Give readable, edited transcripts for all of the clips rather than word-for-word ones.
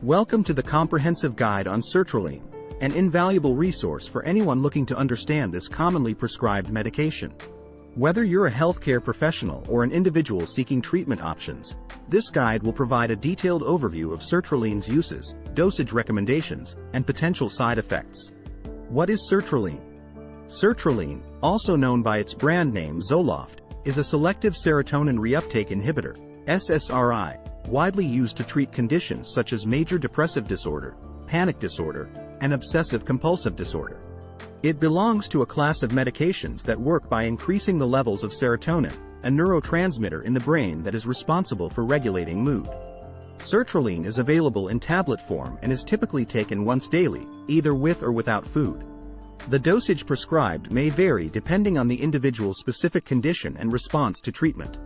Welcome to the comprehensive guide on Sertraline, an invaluable resource for anyone looking to understand this commonly prescribed medication. Whether you're a healthcare professional or an individual seeking treatment options, this guide will provide a detailed overview of Sertraline's uses, dosage recommendations, and potential side effects. What is Sertraline? Sertraline, also known by its brand name Zoloft, is a selective serotonin reuptake inhibitor, SSRI, widely used to treat conditions such as major depressive disorder, panic disorder, and obsessive-compulsive disorder. It belongs to a class of medications that work by increasing the levels of serotonin, a neurotransmitter in the brain that is responsible for regulating mood. Sertraline is available in tablet form and is typically taken once daily, either with or without food. The dosage prescribed may vary depending on the individual's specific condition and response to treatment.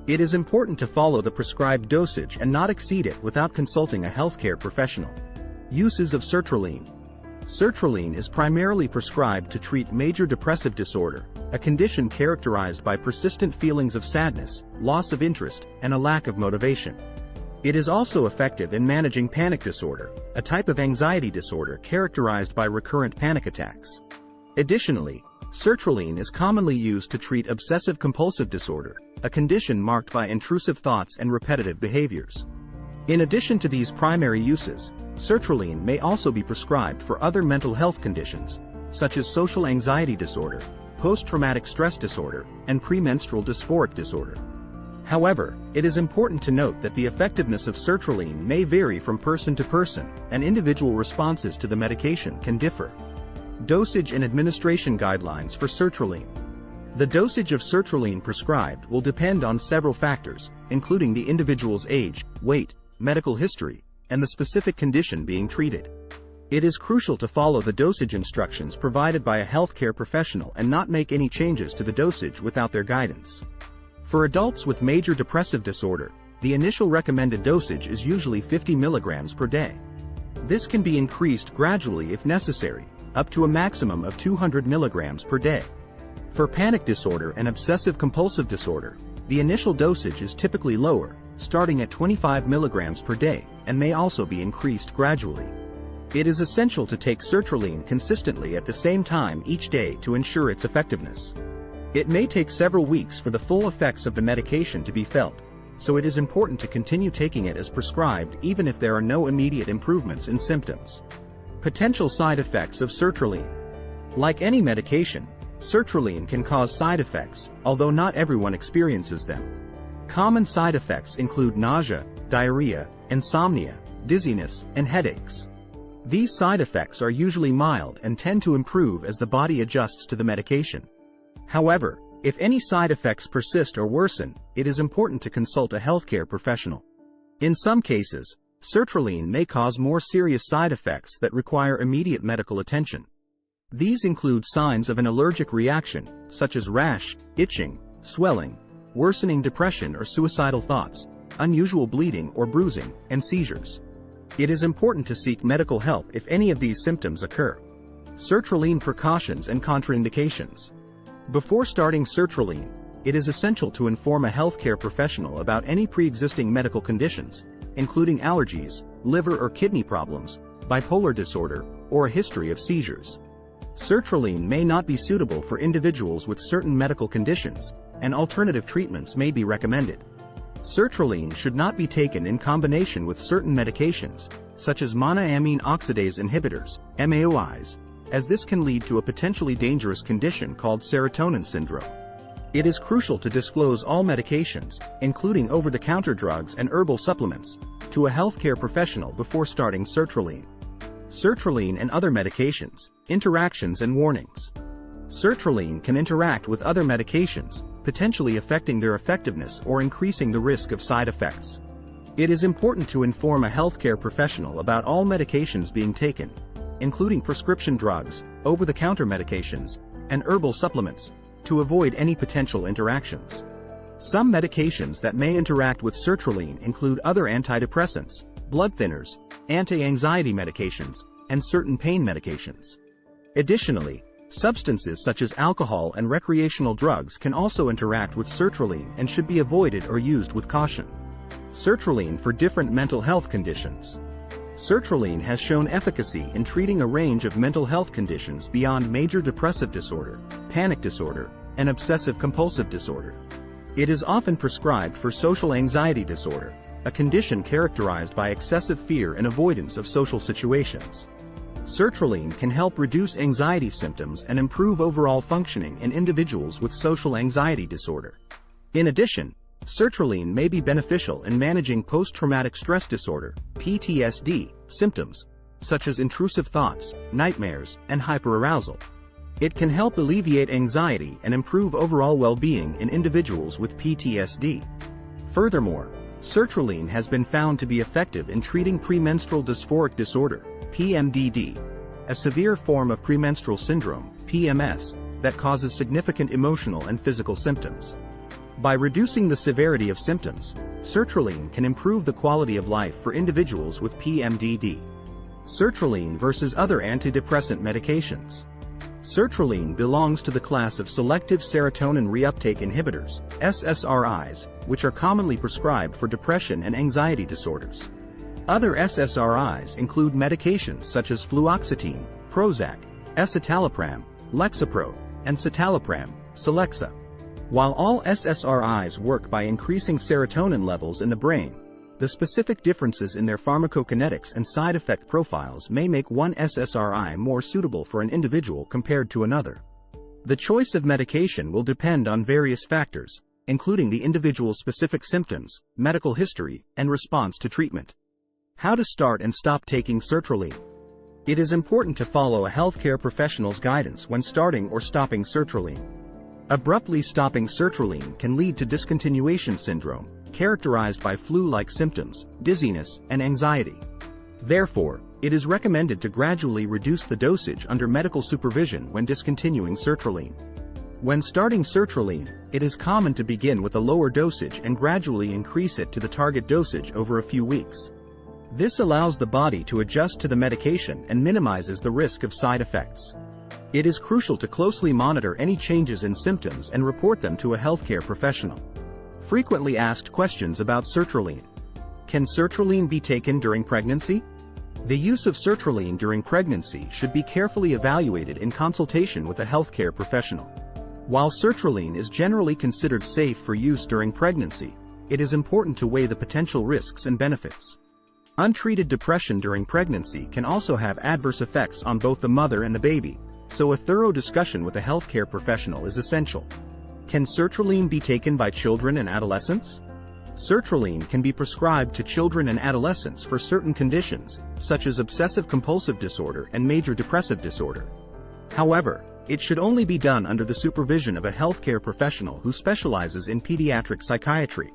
It is important to follow the prescribed dosage and not exceed it without consulting a healthcare professional. Uses of Sertraline. Sertraline is primarily prescribed to treat major depressive disorder, a condition characterized by persistent feelings of sadness, loss of interest, and a lack of motivation. It is also effective in managing panic disorder, a type of anxiety disorder characterized by recurrent panic attacks. Additionally, Sertraline is commonly used to treat obsessive-compulsive disorder, a condition marked by intrusive thoughts and repetitive behaviors. In addition to these primary uses, Sertraline may also be prescribed for other mental health conditions, such as social anxiety disorder, post-traumatic stress disorder, and premenstrual dysphoric disorder. However, it is important to note that the effectiveness of Sertraline may vary from person to person, and individual responses to the medication can differ. Dosage and administration guidelines for Sertraline. The dosage of Sertraline prescribed will depend on several factors, including the individual's age, weight, medical history, and the specific condition being treated. It is crucial to follow the dosage instructions provided by a healthcare professional and not make any changes to the dosage without their guidance. For adults with major depressive disorder, the initial recommended dosage is usually 50 mg per day. This can be increased gradually if necessary, up to a maximum of 200 mg per day. For panic disorder and obsessive-compulsive disorder, the initial dosage is typically lower, starting at 25 mg per day, and may also be increased gradually. It is essential to take Sertraline consistently at the same time each day to ensure its effectiveness. It may take several weeks for the full effects of the medication to be felt, so it is important to continue taking it as prescribed even if there are no immediate improvements in symptoms. Potential side effects of Sertraline. Like any medication, Sertraline can cause side effects, although not everyone experiences them. Common side effects include nausea, diarrhea, insomnia, dizziness, and headaches. These side effects are usually mild and tend to improve as the body adjusts to the medication. However, if any side effects persist or worsen, it is important to consult a healthcare professional. In some cases, Sertraline may cause more serious side effects that require immediate medical attention. These include signs of an allergic reaction, such as rash, itching, swelling, worsening depression or suicidal thoughts, unusual bleeding or bruising, and seizures. It is important to seek medical help if any of these symptoms occur. Sertraline precautions and contraindications. Before starting Sertraline, it is essential to inform a healthcare professional about any pre-existing medical conditions, including allergies, liver or kidney problems, bipolar disorder, or a history of seizures. Sertraline may not be suitable for individuals with certain medical conditions, and alternative treatments may be recommended. Sertraline should not be taken in combination with certain medications, such as monoamine oxidase inhibitors, MAOIs, as this can lead to a potentially dangerous condition called serotonin syndrome. It is crucial to disclose all medications, including over-the-counter drugs and herbal supplements, to a healthcare professional before starting Sertraline. Sertraline and other medications, interactions and warnings. Sertraline can interact with other medications, potentially affecting their effectiveness or increasing the risk of side effects. It is important to inform a healthcare professional about all medications being taken, including prescription drugs, over-the-counter medications, and herbal supplements, to avoid any potential interactions. Some medications that may interact with Sertraline include other antidepressants, blood thinners, anti-anxiety medications, and certain pain medications. Additionally, substances such as alcohol and recreational drugs can also interact with Sertraline and should be avoided or used with caution. Sertraline for different mental health conditions. Sertraline has shown efficacy in treating a range of mental health conditions beyond major depressive disorder, panic disorder, and obsessive-compulsive disorder. It is often prescribed for social anxiety disorder, a condition characterized by excessive fear and avoidance of social situations. Sertraline can help reduce anxiety symptoms and improve overall functioning in individuals with social anxiety disorder. In addition, sertraline may be beneficial in managing post-traumatic stress disorder, PTSD, symptoms, such as intrusive thoughts, nightmares, and hyperarousal. It can help alleviate anxiety and improve overall well-being in individuals with PTSD. Furthermore, sertraline has been found to be effective in treating premenstrual dysphoric disorder, PMDD, a severe form of premenstrual syndrome, PMS, that causes significant emotional and physical symptoms. By reducing the severity of symptoms, sertraline can improve the quality of life for individuals with PMDD. Sertraline versus other antidepressant medications. Sertraline belongs to the class of selective serotonin reuptake inhibitors, SSRIs, which are commonly prescribed for depression and anxiety disorders. Other SSRIs include medications such as fluoxetine, Prozac, escitalopram, Lexapro, and citalopram, Celexa. While all SSRIs work by increasing serotonin levels in the brain, the specific differences in their pharmacokinetics and side effect profiles may make one SSRI more suitable for an individual compared to another. The choice of medication will depend on various factors, including the individual's specific symptoms, medical history, and response to treatment. How to start and stop taking sertraline. It is important to follow a healthcare professional's guidance when starting or stopping sertraline. Abruptly stopping sertraline can lead to discontinuation syndrome, characterized by flu-like symptoms, dizziness, and anxiety. Therefore, it is recommended to gradually reduce the dosage under medical supervision when discontinuing sertraline. When starting sertraline, it is common to begin with a lower dosage and gradually increase it to the target dosage over a few weeks. This allows the body to adjust to the medication and minimizes the risk of side effects. It is crucial to closely monitor any changes in symptoms and report them to a healthcare professional. Frequently asked questions about sertraline. Can sertraline be taken during pregnancy? The use of sertraline during pregnancy should be carefully evaluated in consultation with a healthcare professional. While sertraline is generally considered safe for use during pregnancy, it is important to weigh the potential risks and benefits. Untreated depression during pregnancy can also have adverse effects on both the mother and the baby, so a thorough discussion with a healthcare professional is essential. Can sertraline be taken by children and adolescents? Sertraline can be prescribed to children and adolescents for certain conditions, such as obsessive-compulsive disorder and major depressive disorder. However, it should only be done under the supervision of a healthcare professional who specializes in pediatric psychiatry.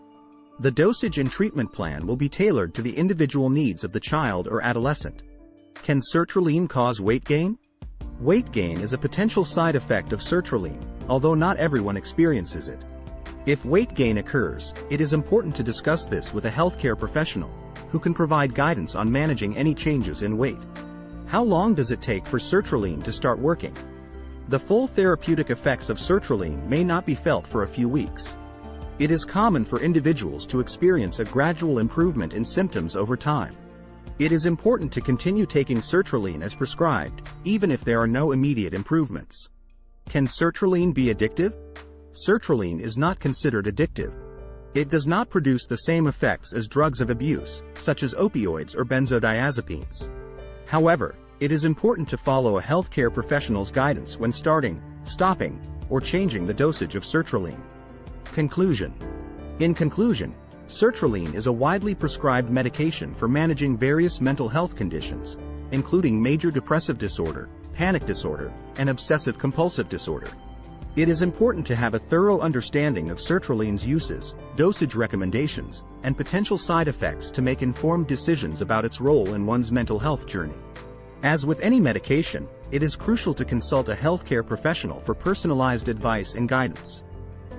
The dosage and treatment plan will be tailored to the individual needs of the child or adolescent. Can sertraline cause weight gain? Weight gain is a potential side effect of sertraline, although not everyone experiences it. If weight gain occurs, it is important to discuss this with a healthcare professional, who can provide guidance on managing any changes in weight. How long does it take for sertraline to start working? The full therapeutic effects of sertraline may not be felt for a few weeks. It is common for individuals to experience a gradual improvement in symptoms over time. It is important to continue taking sertraline as prescribed, even if there are no immediate improvements. Can sertraline be addictive? Sertraline is not considered addictive. It does not produce the same effects as drugs of abuse, such as opioids or benzodiazepines. However, it is important to follow a healthcare professional's guidance when starting, stopping, or changing the dosage of sertraline. Conclusion. In conclusion, sertraline is a widely prescribed medication for managing various mental health conditions, including major depressive disorder, panic disorder, and obsessive-compulsive disorder. It is important to have a thorough understanding of sertraline's uses, dosage recommendations, and potential side effects to make informed decisions about its role in one's mental health journey. As with any medication, it is crucial to consult a healthcare professional for personalized advice and guidance.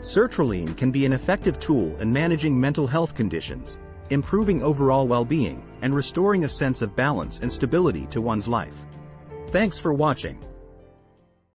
Sertraline can be an effective tool in managing mental health conditions, improving overall well-being, and restoring a sense of balance and stability to one's life. Thanks for watching.